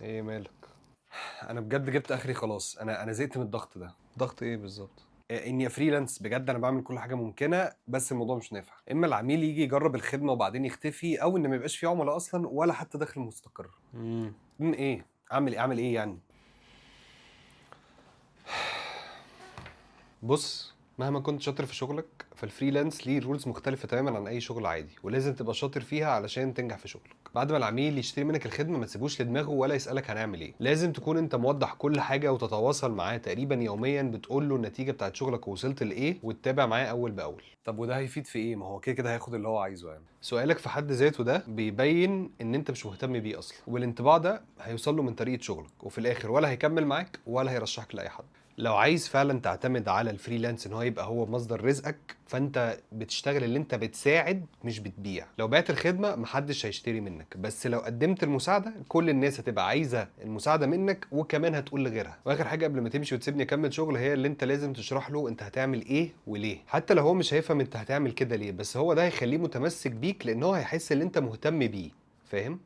ايه مالك؟ انا بجد جبت اخري خلاص. انا زهقت من الضغط ده. ضغط ايه بالظبط؟ اني فريلانس بجد، انا بعمل كل حاجه ممكنه بس الموضوع مش نافع. اما العميل يجي يجرب الخدمه وبعدين يختفي، او ان ما يبقاش في عملاء اصلا ولا حتى دخل مستقر. امم من ايه؟ اعمل ايه يعني؟ بص، مهما كنت شاطر في شغلك فالفريلانس ليه رولز مختلفة تماما عن أي شغل عادي، ولازم تبقى شاطر فيها علشان تنجح في شغلك. بعد ما العميل يشتري منك الخدمة ما تسيبوش لدماغه ولا يسألك هنعمل ايه. لازم تكون انت موضح كل حاجة وتتواصل معاه تقريبا يوميا، بتقول له النتيجة بتاعت شغلك وصلت لإيه وتتابع معاه أول بأول. طب وده هيفيد في ايه؟ ما هو كده كده هياخد اللي هو عايزه يعني. سؤالك في حد ذاته ده بيبين ان انت مش مهتم بيه اصلا، والانطباع ده هيوصل له من طريقة شغلك، وفي الاخر ولا هيكمل معاك ولا هيرشحك لاي حد. لو عايز فعلا تعتمد على الفريلانس ان هو يبقى هو مصدر رزقك، فانت بتشتغل اللي انت بتساعد مش بتبيع. لو بعت الخدمة محدش هيشتري منك، بس لو قدمت المساعدة كل الناس هتبقى عايزة المساعدة منك وكمان هتقول لغيرها. واخر حاجة قبل ما تمشي وتسيبني اكمل شغل، هي اللي انت لازم تشرح له انت هتعمل ايه وليه. حتى لو هو مش هيفهم انت هتعمل كده ليه، بس هو ده هيخليه متمسك بيك لان هو هيحس ان انت مهتم بيه. فاهم؟